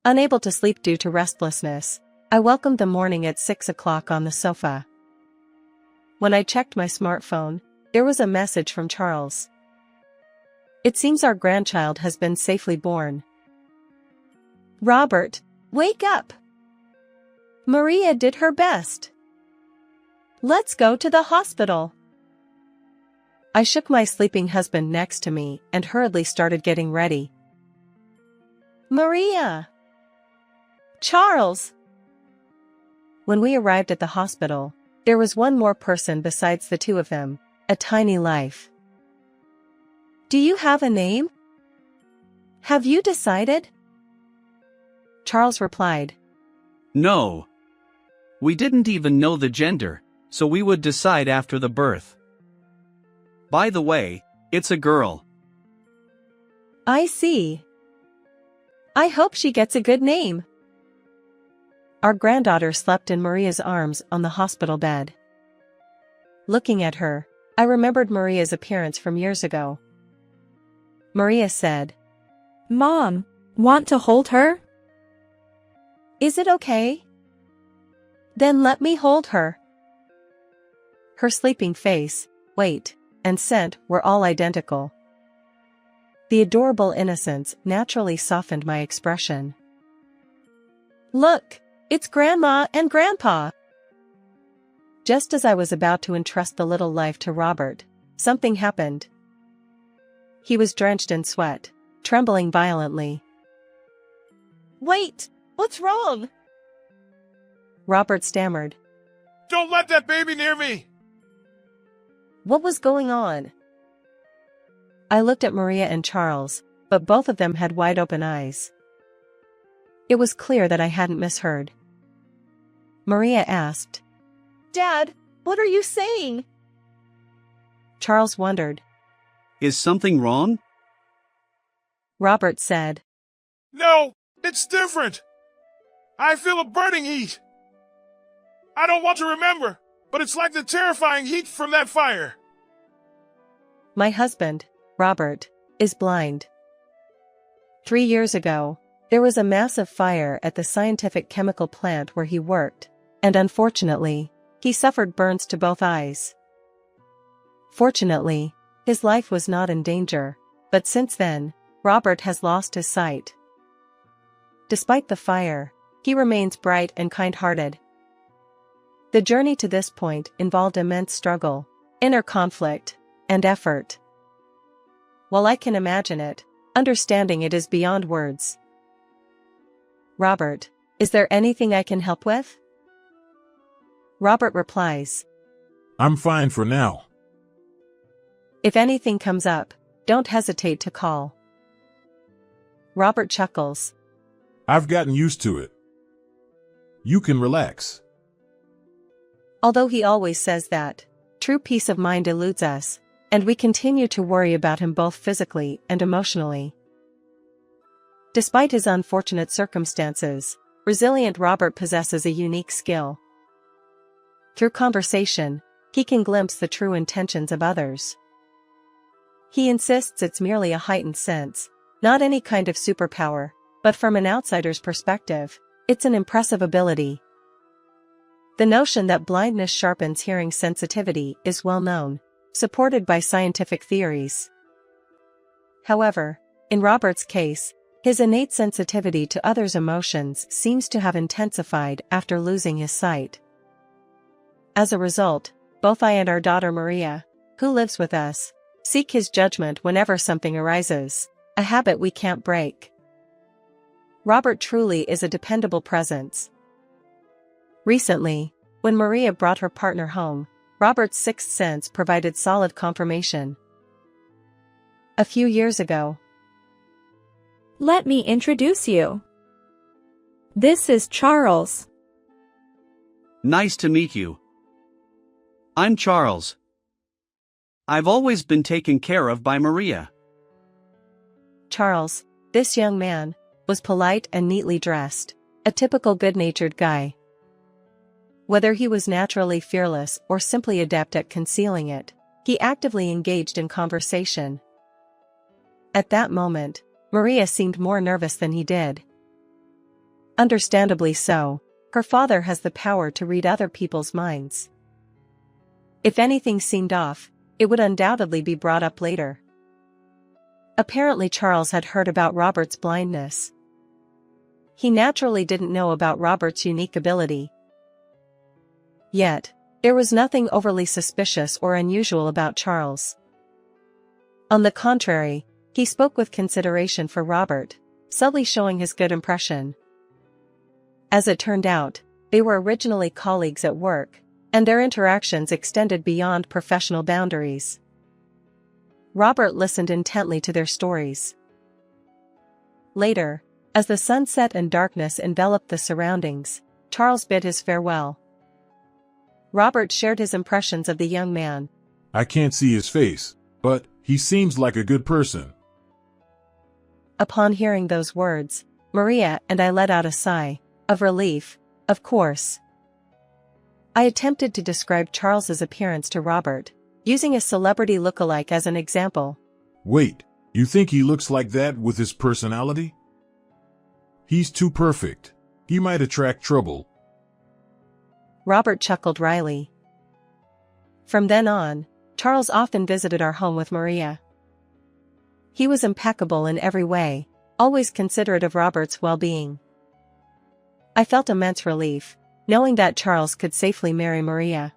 Unable to sleep due to restlessness, I welcomed the morning at 6 o'clock on the sofa. When I checked my smartphone, there was a message from Charles. It seems our grandchild has been safely born. Robert, wake up! Maria did her best. Let's go to the hospital. I shook my sleeping husband next to me and hurriedly started getting ready. Maria! Charles! When we arrived at the hospital, there was one more person besides the two of them, a tiny life. Do you have a name? Have you decided? Charles replied. No. We didn't even know the gender, so we would decide after the birth. By the way, it's a girl. I see. I hope she gets a good name. Our granddaughter slept in Maria's arms on the hospital bed. Looking at her, I remembered Maria's appearance from years ago. Maria said, Mom, want to hold her? Is it okay? Then let me hold her. Her sleeping face, weight, and scent were all identical. The adorable innocence naturally softened my expression. Look, it's Grandma and Grandpa. Just as I was about to entrust the little life to Robert, something happened. He was drenched in sweat, trembling violently. Wait, what's wrong? Robert stammered. Don't let that baby near me! What was going on? I looked at Maria and Charles, but both of them had wide open eyes. It was clear that I hadn't misheard. Maria asked, Dad, what are you saying? Charles wondered. Is something wrong? Robert said, No, it's different. I feel a burning heat. I don't want to remember, but it's like the terrifying heat from that fire. My husband, Robert, is blind. 3 years ago, there was a massive fire at the scientific chemical plant where he worked, and unfortunately, he suffered burns to both eyes. Fortunately, his life was not in danger, but since then, Robert has lost his sight. Despite the fire, he remains bright and kind-hearted. The journey to this point involved immense struggle, inner conflict, and effort. While I can imagine it, understanding it is beyond words. Robert, is there anything I can help with? Robert replies, I'm fine for now. If anything comes up, don't hesitate to call. Robert chuckles. I've gotten used to it. You can relax. Although he always says that, true peace of mind eludes us, and we continue to worry about him both physically and emotionally. Despite his unfortunate circumstances, resilient Robert possesses a unique skill. Through conversation, he can glimpse the true intentions of others. He insists it's merely a heightened sense, not any kind of superpower, but from an outsider's perspective, it's an impressive ability. The notion that blindness sharpens hearing sensitivity is well known, supported by scientific theories. However, in Robert's case, his innate sensitivity to others' emotions seems to have intensified after losing his sight. As a result, both I and our daughter Maria, who lives with us, seek his judgment whenever something arises, a habit we can't break. Robert truly is a dependable presence. Recently, when Maria brought her partner home, Robert's sixth sense provided solid confirmation. A few years ago. Let me introduce you. This is Charles. Nice to meet you. I'm Charles. I've always been taken care of by Maria. Charles, this young man, was polite and neatly dressed, a typical good-natured guy. Whether he was naturally fearless or simply adept at concealing it, he actively engaged in conversation. At that moment, Maria seemed more nervous than he did. Understandably so, her father has the power to read other people's minds. If anything seemed off, it would undoubtedly be brought up later. Apparently Charles had heard about Robert's blindness. He naturally didn't know about Robert's unique ability. Yet, there was nothing overly suspicious or unusual about Charles. On the contrary, he spoke with consideration for Robert, subtly showing his good impression. As it turned out, they were originally colleagues at work, and their interactions extended beyond professional boundaries. Robert listened intently to their stories. Later, as the sunset and darkness enveloped the surroundings, Charles bid his farewell. Robert shared his impressions of the young man. I can't see his face, but he seems like a good person. Upon hearing those words, Maria and I let out a sigh of relief, of course. I attempted to describe Charles's appearance to Robert, using a celebrity lookalike as an example. Wait, you think he looks like that with his personality? He's too perfect. He might attract trouble. Robert chuckled wryly. From then on, Charles often visited our home with Maria. He was impeccable in every way, always considerate of Robert's well-being. I felt immense relief, knowing that Charles could safely marry Maria.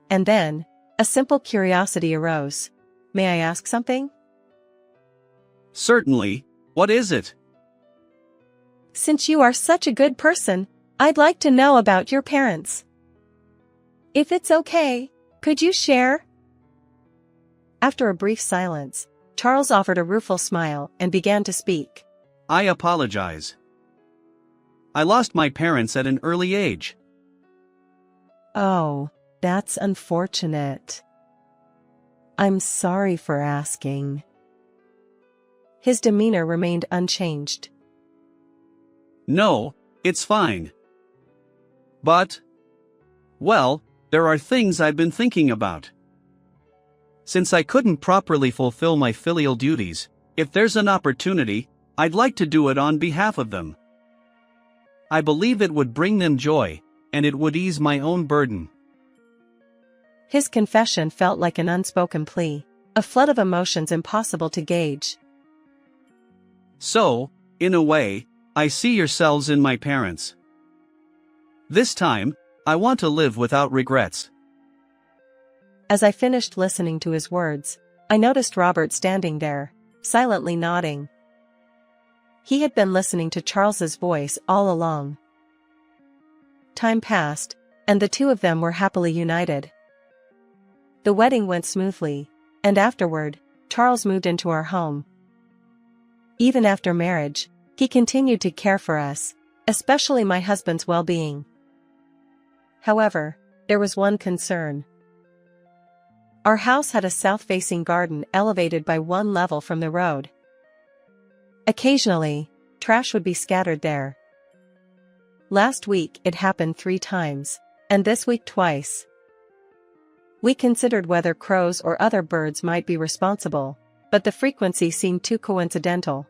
And then, a simple curiosity arose. May I ask something? Certainly, what is it? Since you are such a good person, I'd like to know about your parents. If it's okay, could you share? After a brief silence, Charles offered a rueful smile and began to speak. I apologize. I lost my parents at an early age. Oh, that's unfortunate. I'm sorry for asking. His demeanor remained unchanged. No, it's fine. But, well, there are things I've been thinking about. Since I couldn't properly fulfill my filial duties, if there's an opportunity, I'd like to do it on behalf of them. I believe it would bring them joy, and it would ease my own burden. His confession felt like an unspoken plea, a flood of emotions impossible to gauge. So, in a way, I see yourselves in my parents. This time, I want to live without regrets. As I finished listening to his words, I noticed Robert standing there, silently nodding. He had been listening to Charles's voice all along. Time passed, and the two of them were happily united. The wedding went smoothly, and afterward, Charles moved into our home. Even after marriage, he continued to care for us, especially my husband's well-being. However, there was one concern. Our house had a south-facing garden elevated by one level from the road. Occasionally, trash would be scattered there. Last week it happened 3 times, and this week twice. We considered whether crows or other birds might be responsible, but the frequency seemed too coincidental.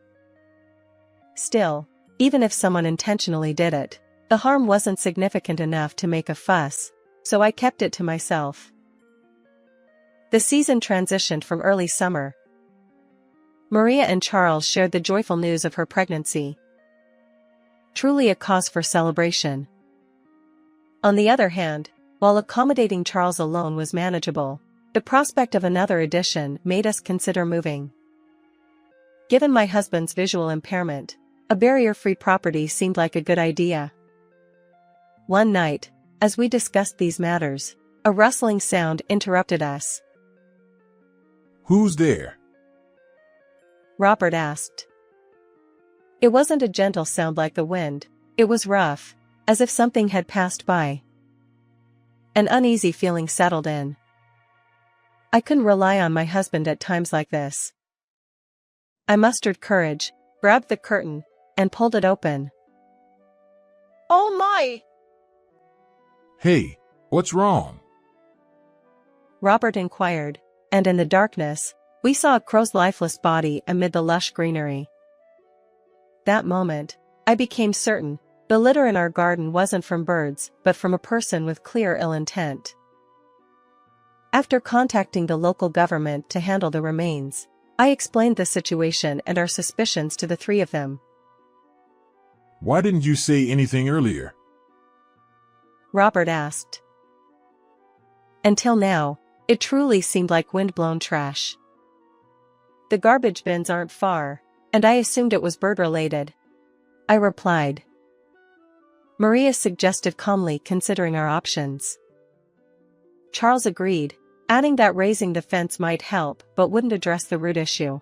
Still, even if someone intentionally did it, the harm wasn't significant enough to make a fuss, so I kept it to myself. The season transitioned from early summer. Maria and Charles shared the joyful news of her pregnancy. Truly a cause for celebration. On the other hand, while accommodating Charles alone was manageable, the prospect of another addition made us consider moving. Given my husband's visual impairment, a barrier-free property seemed like a good idea. One night, as we discussed these matters, a rustling sound interrupted us. Who's there? Robert asked. It wasn't a gentle sound like the wind, it was rough, as if something had passed by. An uneasy feeling settled in. I couldn't rely on my husband at times like this. I mustered courage, grabbed the curtain, and pulled it open. Oh my! Hey, what's wrong? Robert inquired, and in the darkness, we saw a crow's lifeless body amid the lush greenery. That moment, I became certain the litter in our garden wasn't from birds but from a person with clear ill intent. After contacting the local government to handle the remains, I explained the situation and our suspicions to the three of them. Why didn't you say anything earlier? Robert asked. Until now, it truly seemed like wind-blown trash. The garbage bins aren't far, and I assumed it was bird-related. I replied. Maria suggested calmly, considering our options. Charles agreed, adding that raising the fence might help but wouldn't address the root issue.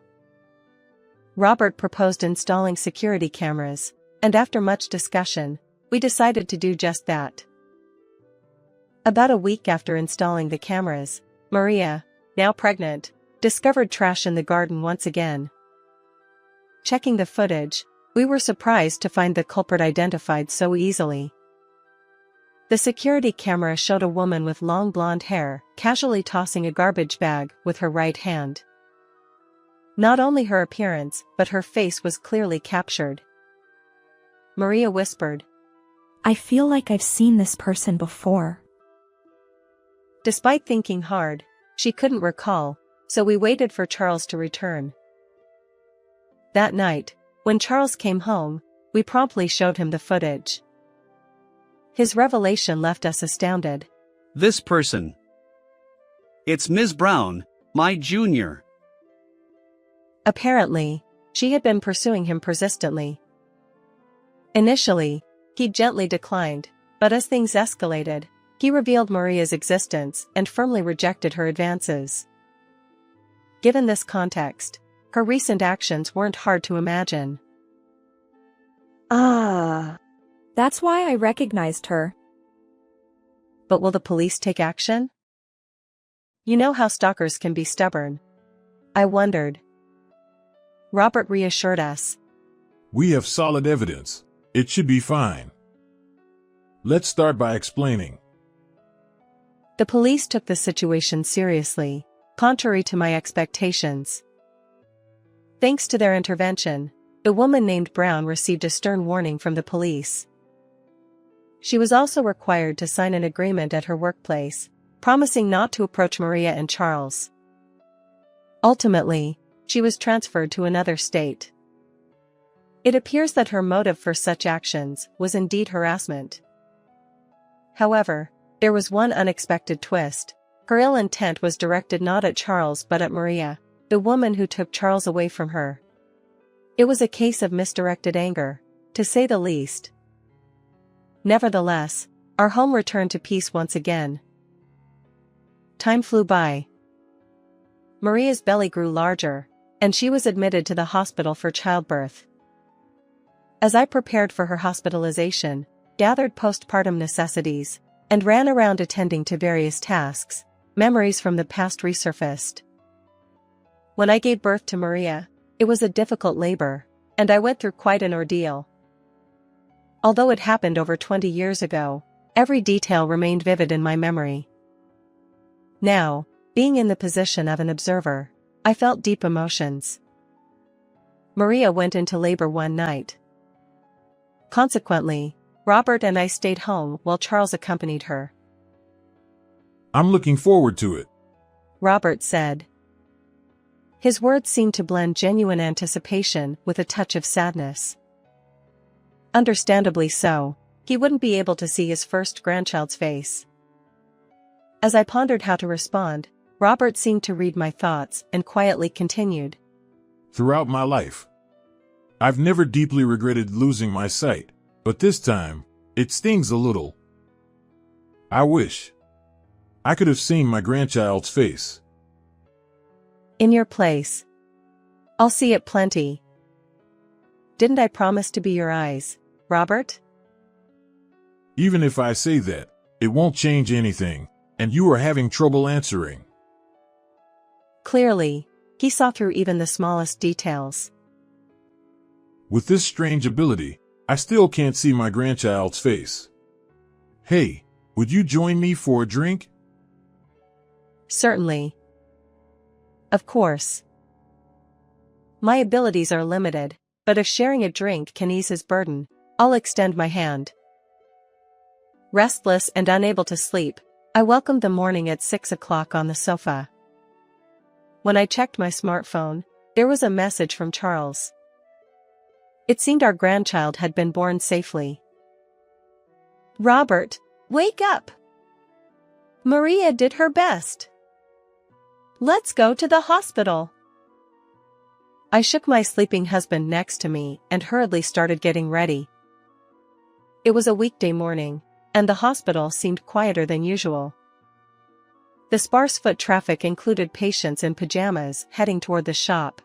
Robert proposed installing security cameras, and after much discussion, we decided to do just that. About a week after installing the cameras, Maria, now pregnant, discovered trash in the garden once again. Checking the footage, we were surprised to find the culprit identified so easily. The security camera showed a woman with long blonde hair casually tossing a garbage bag with her right hand. Not only her appearance, but her face was clearly captured. Maria whispered, I feel like I've seen this person before. Despite thinking hard, she couldn't recall, so we waited for Charles to return. That night, when Charles came home, we promptly showed him the footage. His revelation left us astounded. This person. It's Ms. Brown, my junior. Apparently, she had been pursuing him persistently. Initially, he gently declined, but as things escalated, he revealed Maria's existence and firmly rejected her advances. Given this context, her recent actions weren't hard to imagine. That's why I recognized her. But will the police take action? You know how stalkers can be stubborn. I wondered. Robert reassured us. We have solid evidence. It should be fine. Let's start by explaining. The police took the situation seriously, contrary to my expectations. Thanks to their intervention, the woman named Brown received a stern warning from the police. She was also required to sign an agreement at her workplace, promising not to approach Maria and Charles. Ultimately, she was transferred to another state. It appears that her motive for such actions was indeed harassment. However, there was one unexpected twist. Her ill intent was directed not at Charles but at Maria, the woman who took Charles away from her. It was a case of misdirected anger, to say the least. Nevertheless, our home returned to peace once again. Time flew by. Maria's belly grew larger, and she was admitted to the hospital for childbirth. As I prepared for her hospitalization, gathered postpartum necessities, and ran around attending to various tasks, memories from the past resurfaced. When I gave birth to Maria, it was a difficult labor, and I went through quite an ordeal. Although it happened over 20 years ago, every detail remained vivid in my memory. Now, being in the position of an observer, I felt deep emotions. Maria went into labor one night. Consequently, Robert and I stayed home while Charles accompanied her. I'm looking forward to it, Robert said. His words seemed to blend genuine anticipation with a touch of sadness. Understandably so, he wouldn't be able to see his first grandchild's face. As I pondered how to respond, Robert seemed to read my thoughts and quietly continued. Throughout my life, I've never deeply regretted losing my sight, but this time, it stings a little. I wish I could have seen my grandchild's face. In your place. I'll see it plenty. Didn't I promise to be your eyes, Robert? Even if I say that, it won't change anything, and you are having trouble answering. Clearly, he saw through even the smallest details. With this strange ability, I still can't see my grandchild's face. Hey, would you join me for a drink? Certainly. Of course. My abilities are limited, but if sharing a drink can ease his burden, I'll extend my hand. Restless and unable to sleep, I welcomed the morning at 6 o'clock on the sofa. When I checked my smartphone, there was a message from Charles. It seemed our grandchild had been born safely. Robert, wake up! Maria did her best. Let's go to the hospital. I shook my sleeping husband next to me and hurriedly started getting ready. It was a weekday morning, and the hospital seemed quieter than usual. The sparse foot traffic included patients in pajamas heading toward the shop.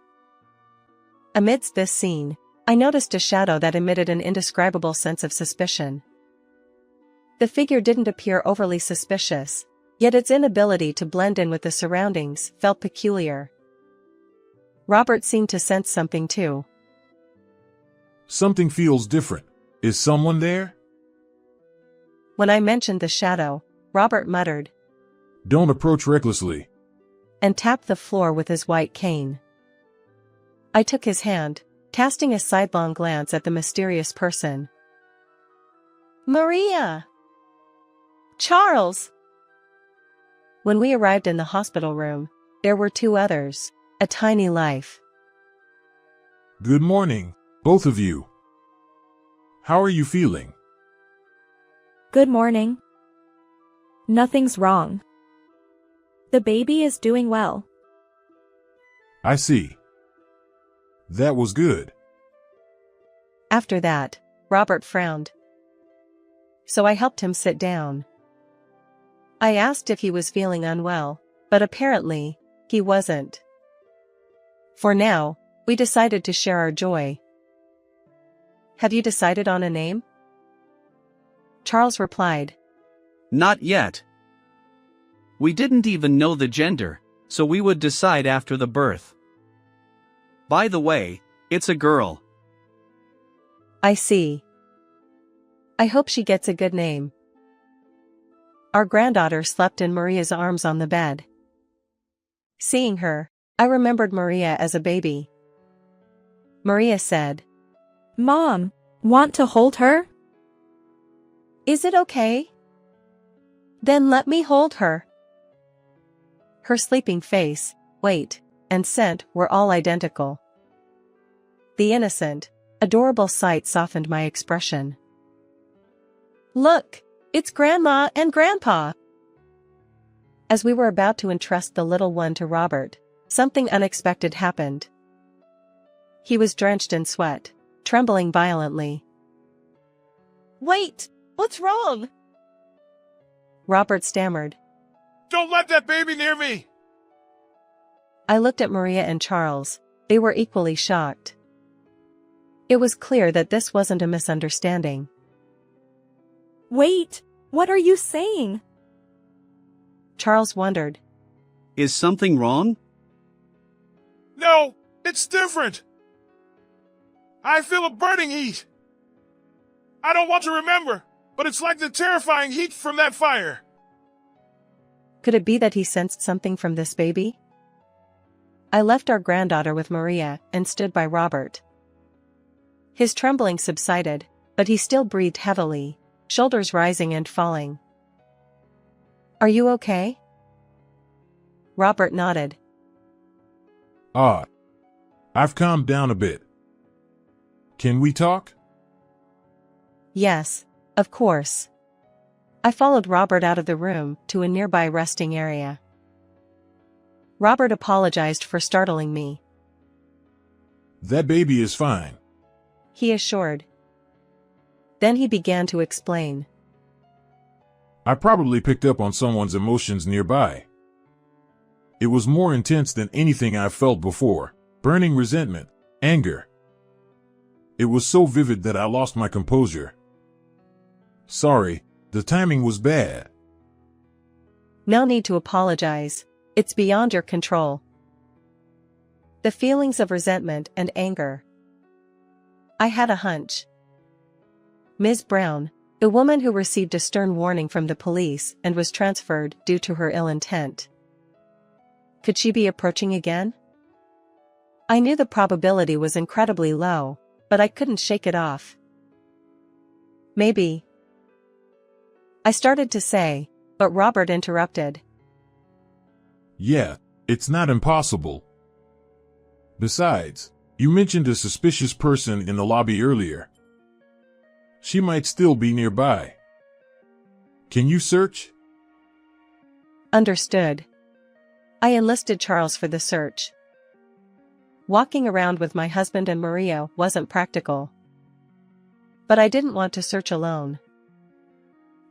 Amidst this scene, I noticed a shadow that emitted an indescribable sense of suspicion. The figure didn't appear overly suspicious, yet its inability to blend in with the surroundings felt peculiar. Robert seemed to sense something too. Something feels different. Is someone there? When I mentioned the shadow, Robert muttered, Don't approach recklessly. And tapped the floor with his white cane. I took his hand, casting a sidelong glance at the mysterious person. Maria! Charles! When we arrived in the hospital room, there were two others, a tiny life. Good morning, both of you. How are you feeling? Good morning. Nothing's wrong. The baby is doing well. I see. That was good. After that, Robert frowned. So I helped him sit down. I asked if he was feeling unwell, but apparently, he wasn't. For now, we decided to share our joy. Have you decided on a name? Charles replied. Not yet. We didn't even know the gender, so we would decide after the birth. By the way, it's a girl. I see. I hope she gets a good name. Our granddaughter slept in Maria's arms on the bed. Seeing her, I remembered Maria as a baby. Maria said, Mom, want to hold her? Is it okay? Then let me hold her. Her sleeping face, weight, and scent were all identical. The innocent, adorable sight softened my expression. Look, it's Grandma and Grandpa. As we were about to entrust the little one to Robert, something unexpected happened. He was drenched in sweat, trembling violently. Wait, what's wrong? Robert stammered. Don't let that baby near me! I looked at Maria and Charles. They were equally shocked. It was clear that this wasn't a misunderstanding. Wait, what are you saying? Charles wondered. Is something wrong? No, it's different. I feel a burning heat. I don't want to remember, but it's like the terrifying heat from that fire. Could it be that he sensed something from this baby? I left our granddaughter with Maria and stood by Robert. His trembling subsided, but he still breathed heavily, shoulders rising and falling. Are you okay? Robert nodded. I've calmed down a bit. Can we talk? Yes, of course. I followed Robert out of the room to a nearby resting area. Robert apologized for startling me. That baby is fine. He assured. Then he began to explain. I probably picked up on someone's emotions nearby. It was more intense than anything I've felt before, burning resentment, anger. It was so vivid that I lost my composure. Sorry, the timing was bad. No need to apologize. It's beyond your control. The feelings of resentment and anger. I had a hunch. Ms. Brown, the woman who received a stern warning from the police and was transferred due to her ill intent. Could she be approaching again? I knew the probability was incredibly low, but I couldn't shake it off. Maybe. I started to say, but Robert interrupted. Yeah, it's not impossible. Besides, you mentioned a suspicious person in the lobby earlier. She might still be nearby. Can you search? Understood. I enlisted Charles for the search. Walking around with my husband and Maria wasn't practical. But I didn't want to search alone.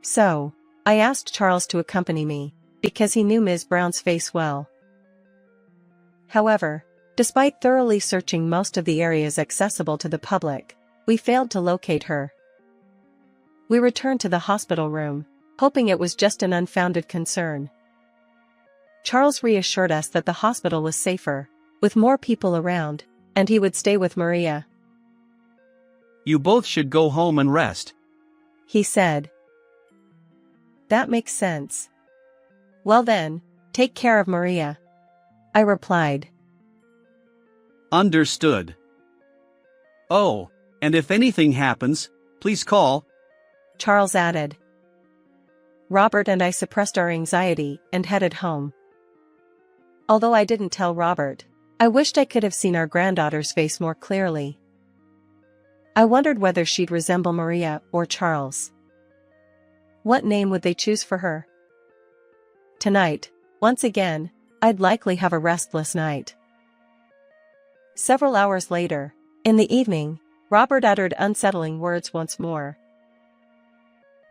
So, I asked Charles to accompany me, because he knew Ms. Brown's face well. However, despite thoroughly searching most of the areas accessible to the public, we failed to locate her. We returned to the hospital room, hoping it was just an unfounded concern. Charles reassured us that the hospital was safer, with more people around, and he would stay with Maria. You both should go home and rest, he said. That makes sense. Well then, take care of Maria, I replied. Understood. Oh, and if anything happens, please call, Charles added. Robert and I suppressed our anxiety and headed home. Although I didn't tell Robert, I wished I could have seen our granddaughter's face more clearly. I wondered whether she'd resemble Maria or Charles. What name would they choose for her? Tonight, once again, I'd likely have a restless night. Several hours later, in the evening, Robert uttered unsettling words once more.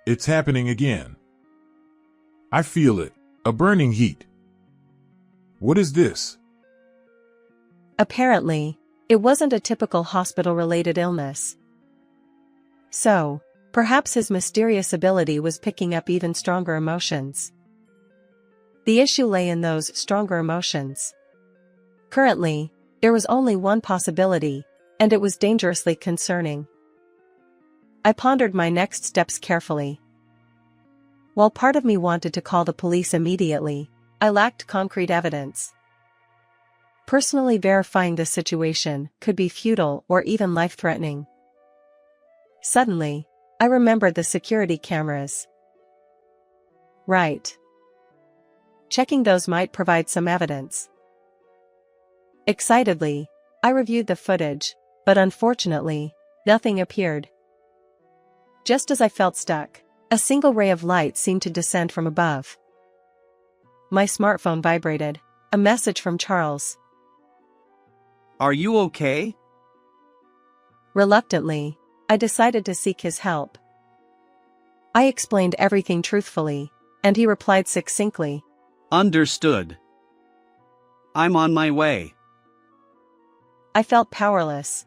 It's happening again. I feel it, a burning heat. What is this? Apparently, it wasn't a typical hospital-related illness. So, perhaps his mysterious ability was picking up even stronger emotions. The issue lay in those stronger emotions. Currently, there was only one possibility, and it was dangerously concerning. I pondered my next steps carefully. While part of me wanted to call the police immediately, I lacked concrete evidence. Personally verifying the situation could be futile or even life-threatening. Suddenly, I remembered the security cameras. Right. Checking those might provide some evidence. Excitedly, I reviewed the footage, but unfortunately, nothing appeared. Just as I felt stuck, a single ray of light seemed to descend from above. My smartphone vibrated, a message from Charles. Are you okay? Reluctantly, I decided to seek his help. I explained everything truthfully, and he replied succinctly. Understood. I'm on my way. I felt powerless.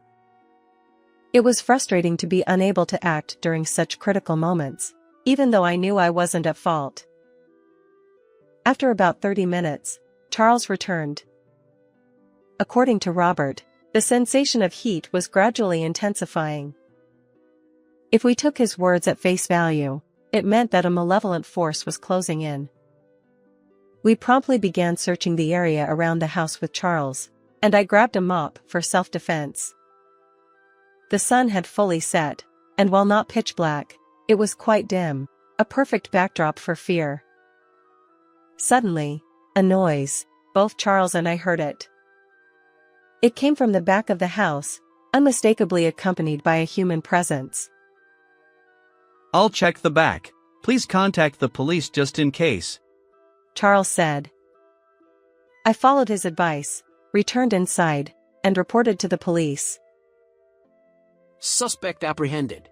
It was frustrating to be unable to act during such critical moments, even though I knew I wasn't at fault. After about 30 minutes, Charles returned. According to Robert, the sensation of heat was gradually intensifying. If we took his words at face value, it meant that a malevolent force was closing in. We promptly began searching the area around the house with Charles, and I grabbed a mop for self-defense. The sun had fully set, and while not pitch black, it was quite dim, a perfect backdrop for fear. Suddenly, a noise, both Charles and I heard it. It came from the back of the house, unmistakably accompanied by a human presence. I'll check the back. Please contact the police just in case, Charles said. I followed his advice, returned inside, and reported to the police. Suspect apprehended.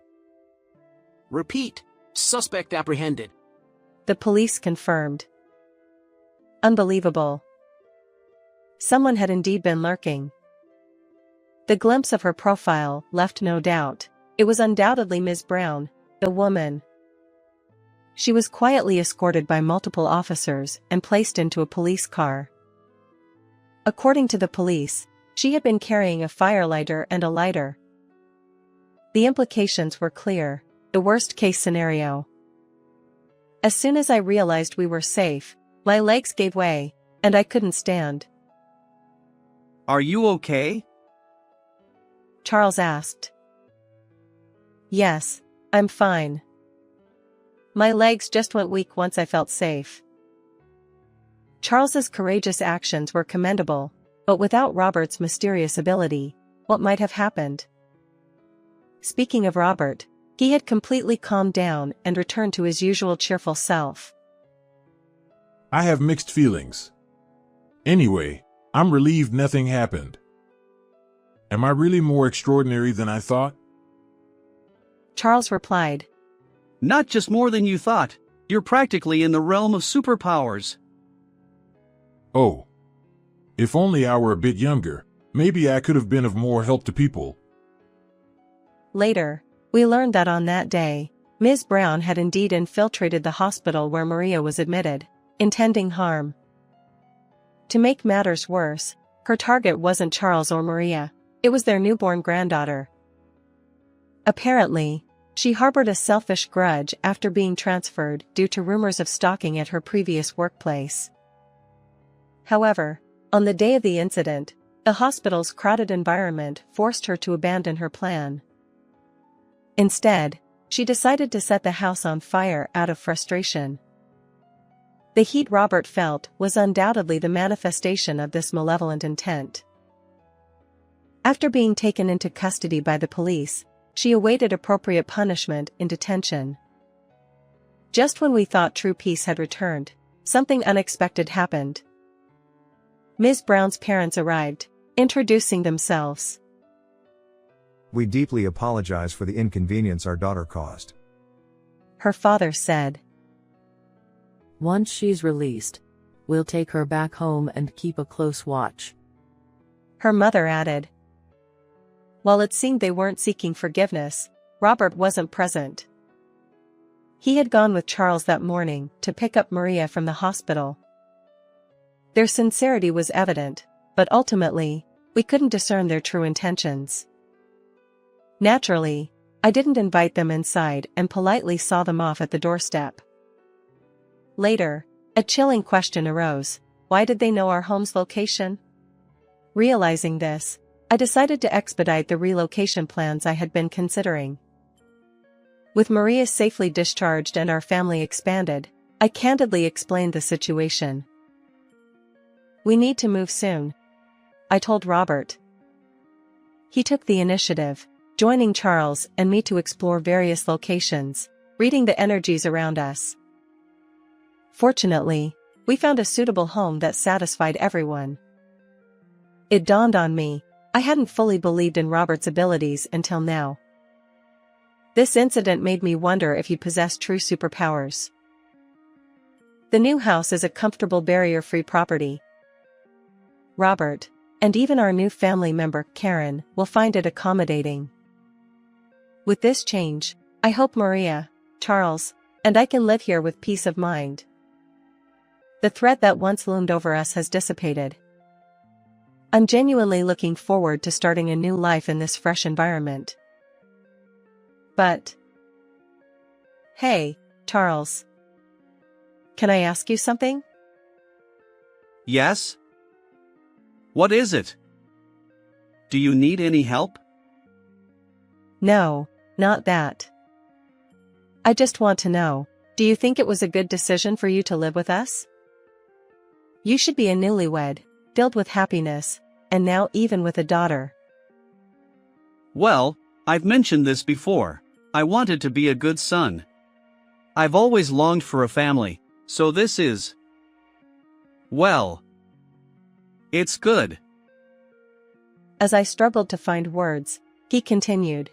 Repeat, suspect apprehended. The police confirmed. Unbelievable. Someone had indeed been lurking. The glimpse of her profile left no doubt. It was undoubtedly Ms. Brown, the woman. She was quietly escorted by multiple officers and placed into a police car. According to the police, she had been carrying a firelighter and a lighter. The implications were clear, the worst-case scenario. As soon as I realized we were safe, my legs gave way, and I couldn't stand. Are you okay? Charles asked. Yes, I'm fine. My legs just went weak once I felt safe. Charles's courageous actions were commendable, but without Robert's mysterious ability, what might have happened? Speaking of Robert, he had completely calmed down and returned to his usual cheerful self. I have mixed feelings. Anyway, I'm relieved nothing happened. Am I really more extraordinary than I thought? Charles replied, Not just more than you thought, you're practically in the realm of superpowers. Oh. If only I were a bit younger, maybe I could have been of more help to people. Later, we learned that on that day, Ms. Brown had indeed infiltrated the hospital where Maria was admitted, intending harm. To make matters worse, her target wasn't Charles or Maria, it was their newborn granddaughter. Apparently, she harbored a selfish grudge after being transferred due to rumors of stalking at her previous workplace. However, on the day of the incident, the hospital's crowded environment forced her to abandon her plan. Instead, she decided to set the house on fire out of frustration. The heat Robert felt was undoubtedly the manifestation of this malevolent intent. After being taken into custody by the police, she awaited appropriate punishment in detention. Just when we thought true peace had returned, something unexpected happened. Ms. Brown's parents arrived, introducing themselves. We deeply apologize for the inconvenience our daughter caused. Her father said. Once she's released, we'll take her back home and keep a close watch. Her mother added. While it seemed they weren't seeking forgiveness, Robert wasn't present. He had gone with Charles that morning to pick up Maria from the hospital. Their sincerity was evident, but ultimately, we couldn't discern their true intentions. Naturally, I didn't invite them inside and politely saw them off at the doorstep. Later, a chilling question arose: why did they know our home's location? Realizing this, I decided to expedite the relocation plans I had been considering. With Maria safely discharged and our family expanded, I candidly explained the situation. We need to move soon, I told Robert. He took the initiative, joining Charles and me to explore various locations, reading the energies around us. Fortunately, we found a suitable home that satisfied everyone. It dawned on me, I hadn't fully believed in Robert's abilities until now. This incident made me wonder if he possessed true superpowers. The new house is a comfortable barrier-free property. Robert, and even our new family member, Karen, will find it accommodating. With this change, I hope Maria, Charles, and I can live here with peace of mind. The threat that once loomed over us has dissipated. I'm genuinely looking forward to starting a new life in this fresh environment. But... Hey, Charles. Can I ask you something? Yes? What is it? Do you need any help? No, not that. I just want to know, do you think it was a good decision for you to live with us? You should be a newlywed, filled with happiness, and now even with a daughter. Well, I've mentioned this before. I wanted to be a good son. I've always longed for a family, so this is... well... it's good. As I struggled to find words, he continued.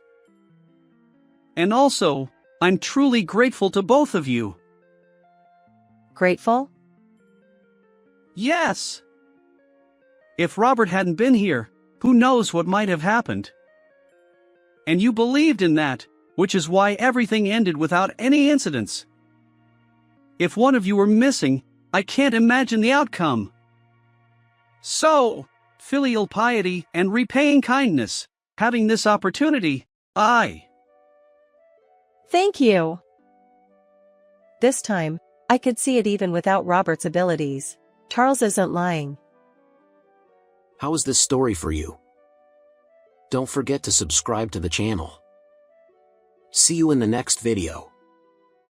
And also, I'm truly grateful to both of you. Grateful? Yes! If Robert hadn't been here, who knows what might have happened? And you believed in that, which is why everything ended without any incidents. If one of you were missing, I can't imagine the outcome. So, filial piety and repaying kindness, having this opportunity, Thank you! This time, I could see it even without Robert's abilities. Charles isn't lying. How is this story for you? Don't forget to subscribe to the channel. See you in the next video.